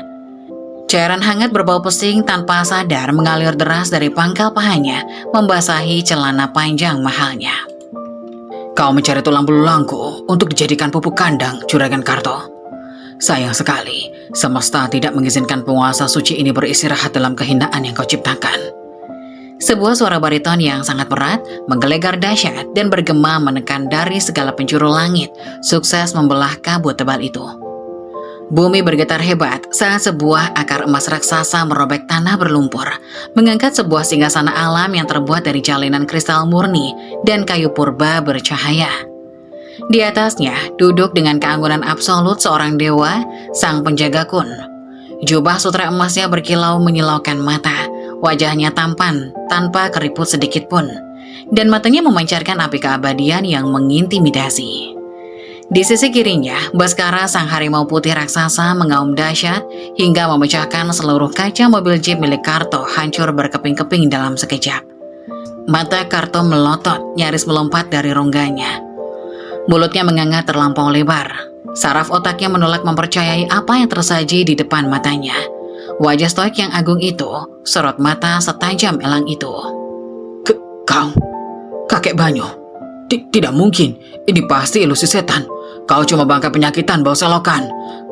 Cairan hangat berbau pesing tanpa sadar mengalir deras dari pangkal pahanya, membasahi celana panjang mahalnya. Kau mencari tulang belulangku untuk dijadikan pupuk kandang, Juragan Karto. Sayang sekali, semesta tidak mengizinkan penguasa suci ini beristirahat dalam kehinaan yang kau ciptakan. Sebuah suara bariton yang sangat berat, menggelegar dahsyat dan bergema menekan dari segala penjuru langit, sukses membelah kabut tebal itu. Bumi bergetar hebat saat sebuah akar emas raksasa merobek tanah berlumpur, mengangkat sebuah singgasana alam yang terbuat dari jalinan kristal murni dan kayu purba bercahaya. Di atasnya duduk dengan keanggunan absolut seorang dewa, sang penjaga kun. Jubah sutra emasnya berkilau menyilaukan mata, wajahnya tampan tanpa keriput sedikit pun, dan matanya memancarkan api keabadian yang mengintimidasi. Di sisi kirinya, Baskara sang harimau putih raksasa mengaum dahsyat hingga memecahkan seluruh kaca mobil jeep milik Karto hancur berkeping-keping dalam sekejap. Mata Karto melotot, nyaris melompat dari rongganya. Mulutnya menganga terlampau lebar. Saraf otaknya menolak mempercayai apa yang tersaji di depan matanya. Wajah stoik yang agung itu, sorot mata setajam elang itu. Kau, kakek Banyu. Tidak mungkin, ini pasti ilusi setan. Kau cuma bangka penyakitan bau selokan.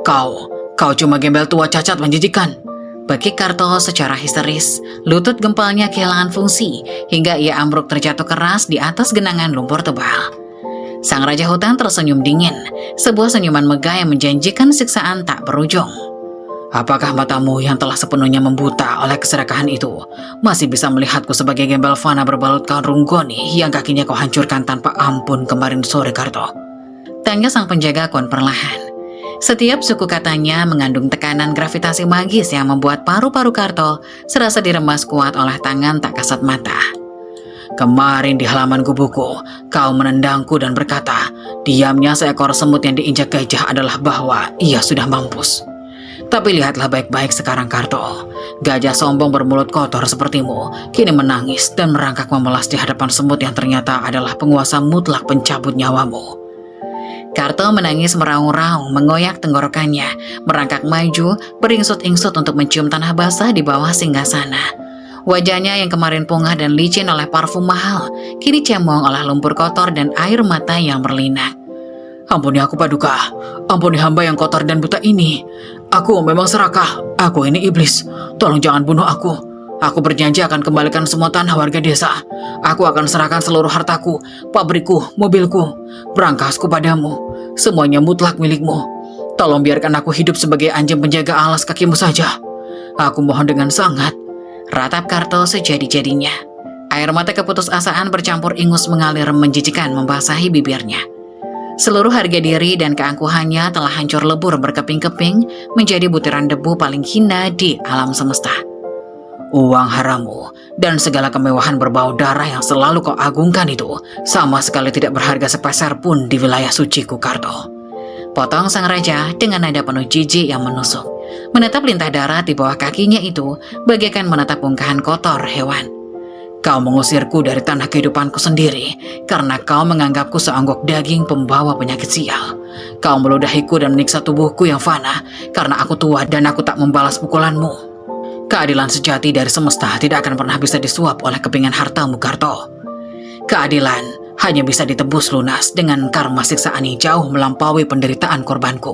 Kau cuma gembel tua cacat menjijikan. Bagi Karto secara histeris, lutut gempalnya kehilangan fungsi hingga ia ambruk terjatuh keras di atas genangan lumpur tebal. Sang Raja Hutan tersenyum dingin, sebuah senyuman megah yang menjanjikan siksaan tak berujung. Apakah matamu yang telah sepenuhnya membuta oleh keserakahan itu masih bisa melihatku sebagai gembel fana berbalut kaun runggoni yang kakinya kau hancurkan tanpa ampun kemarin sore, Karto? Tanya sang penjaga kon perlahan. Setiap suku katanya mengandung tekanan gravitasi magis yang membuat paru-paru Karto serasa diremas kuat oleh tangan tak kasat mata. Kemarin di halaman gubukku, kau menendangku dan berkata, diamnya seekor semut yang diinjak gajah adalah bahwa ia sudah mampus. Tapi lihatlah baik-baik sekarang, Karto. Gajah sombong bermulut kotor sepertimu kini menangis dan merangkak memelas di hadapan semut yang ternyata adalah penguasa mutlak pencabut nyawamu. Karto menangis meraung-raung, mengoyak tenggorokannya, merangkak maju, beringsut-ingsut untuk mencium tanah basah di bawah singgasana. Wajahnya yang kemarin pungah dan licin oleh parfum mahal, kini cemong oleh lumpur kotor dan air mata yang berlinang. Ampuni aku Paduka, ampuni hamba yang kotor dan buta ini. Aku memang serakah, aku ini iblis. Tolong jangan bunuh aku. Aku berjanji akan kembalikan semua tanah warga desa. Aku akan serahkan seluruh hartaku, pabrikku, mobilku, berangkasku padamu. Semuanya mutlak milikmu. Tolong biarkan aku hidup sebagai anjing penjaga alas kakimu saja. Aku mohon dengan sangat. Ratap Karto sejadi-jadinya. Air mata keputusasaan bercampur ingus mengalir menjijikan membasahi bibirnya. Seluruh harga diri dan keangkuhannya telah hancur lebur berkeping-keping menjadi butiran debu paling hina di alam semesta. Uang harammu dan segala kemewahan berbau darah yang selalu kau agungkan itu sama sekali tidak berharga sepeser pun di wilayah suciku, Karto. Potong sang raja dengan nada penuh jijik yang menusuk. Menatap lintah darat di bawah kakinya itu bagaikan menatap ungkahan kotor hewan. Kau mengusirku dari tanah kehidupanku sendiri karena kau menganggapku seonggok daging pembawa penyakit sial. Kau meludahiku dan menyiksa tubuhku yang fana karena aku tua dan aku tak membalas pukulanmu. Keadilan sejati dari semesta tidak akan pernah bisa disuap oleh kepingan hartamu, Karto. Keadilan hanya bisa ditebus lunas dengan karma siksaan yang jauh melampaui penderitaan korbanku.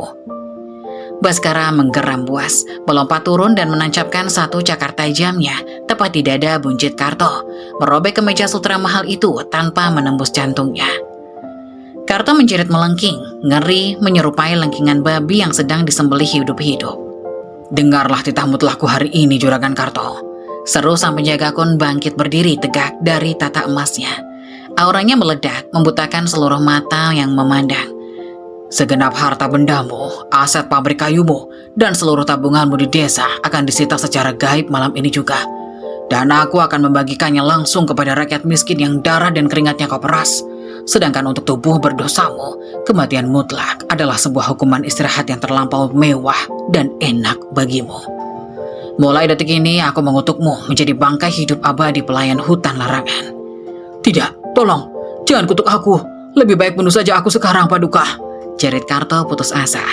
Baskara menggeram buas, melompat turun dan menancapkan satu cakar tajamnya tepat di dada buncit Karto, merobek kemeja sutra mahal itu tanpa menembus jantungnya. Karto menjerit melengking, ngeri menyerupai lengkingan babi yang sedang disembelih hidup-hidup. Dengarlah titah mutlakku hari ini, Juragan Karto. Seru sang penjaga kun bangkit berdiri tegak dari tata emasnya. Auranya meledak, membutakan seluruh mata yang memandang. Segenap harta bendamu, aset pabrik kayumu, dan seluruh tabunganmu di desa akan disita secara gaib malam ini juga. Dan aku akan membagikannya langsung kepada rakyat miskin yang darah dan keringatnya kau peras. Sedangkan untuk tubuh berdosamu, kematian mutlak adalah sebuah hukuman istirahat yang terlampau mewah dan enak bagimu. Mulai detik ini aku mengutukmu menjadi bangkai hidup abadi pelayan hutan larangan. Tidak, tolong, jangan kutuk aku. Lebih baik bunuh saja aku sekarang, Paduka, jerit Karto putus asa.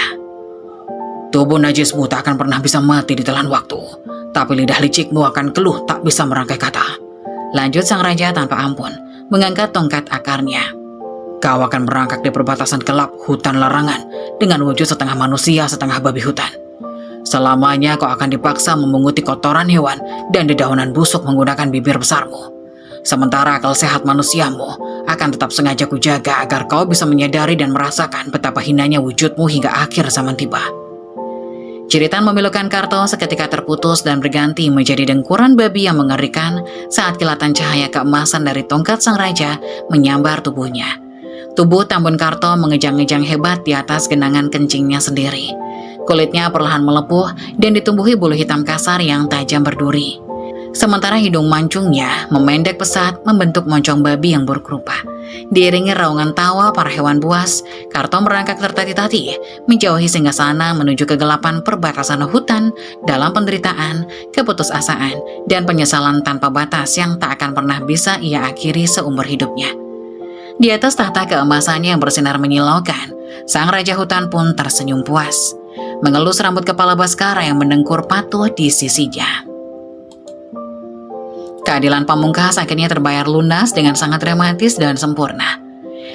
Tubuh najismu tak akan pernah bisa mati di telan waktu, tapi lidah licikmu akan keluh tak bisa merangkai kata. Lanjut sang raja tanpa ampun, mengangkat tongkat akarnya. Kau akan merangkak di perbatasan gelap hutan larangan dengan wujud setengah manusia, setengah babi hutan. Selamanya kau akan dipaksa memunguti kotoran hewan dan dedaunan busuk menggunakan bibir besarmu. Sementara akal sehat manusiamu akan tetap sengaja kujaga agar kau bisa menyadari dan merasakan betapa hinanya wujudmu hingga akhir zaman tiba. Jeritan memilukan Karto seketika terputus dan berganti menjadi dengkuran babi yang mengerikan saat kilatan cahaya keemasan dari tongkat sang raja menyambar tubuhnya. Tubuh Tambun Karto mengejang-ngejang hebat di atas genangan kencingnya sendiri. Kulitnya perlahan melepuh dan ditumbuhi bulu hitam kasar yang tajam berduri. Sementara hidung mancungnya memendek pesat membentuk moncong babi yang buruk rupa. Diiringi raungan tawa para hewan buas, Karto merangkak tertati-tati, menjauhi singgasana menuju kegelapan perbatasan hutan dalam penderitaan, keputusasaan, dan penyesalan tanpa batas yang tak akan pernah bisa ia akhiri seumur hidupnya. Di atas tahta keemasannya yang bersinar menyilaukan, sang raja hutan pun tersenyum puas, mengelus rambut kepala Baskara yang mendengkur patuh di sisinya. Keadilan pamungkas akhirnya terbayar lunas dengan sangat dramatis dan sempurna.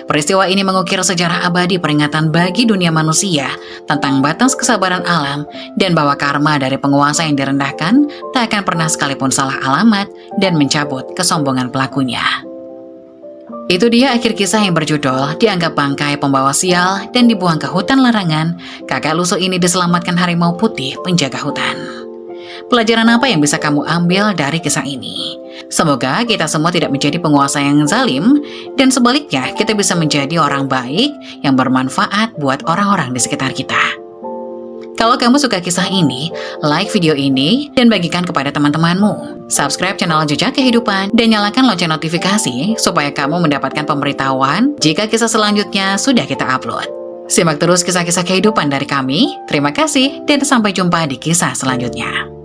Peristiwa ini mengukir sejarah abadi peringatan bagi dunia manusia tentang batas kesabaran alam dan bahwa karma dari penguasa yang direndahkan tak akan pernah sekalipun salah alamat dan mencabut kesombongan pelakunya. Itu dia akhir kisah yang berjudul Dianggap Bangkai Pembawa Sial dan Dibuang ke Hutan Larangan. Kakak lusuh ini diselamatkan harimau putih penjaga hutan. Pelajaran apa yang bisa kamu ambil dari kisah ini? Semoga kita semua tidak menjadi penguasa yang zalim, dan sebaliknya kita bisa menjadi orang baik yang bermanfaat buat orang-orang di sekitar kita. Kalau kamu suka kisah ini, like video ini dan bagikan kepada teman-temanmu. Subscribe channel Jejak Kehidupan dan nyalakan lonceng notifikasi supaya kamu mendapatkan pemberitahuan jika kisah selanjutnya sudah kita upload. Simak terus kisah-kisah kehidupan dari kami. Terima kasih dan sampai jumpa di kisah selanjutnya.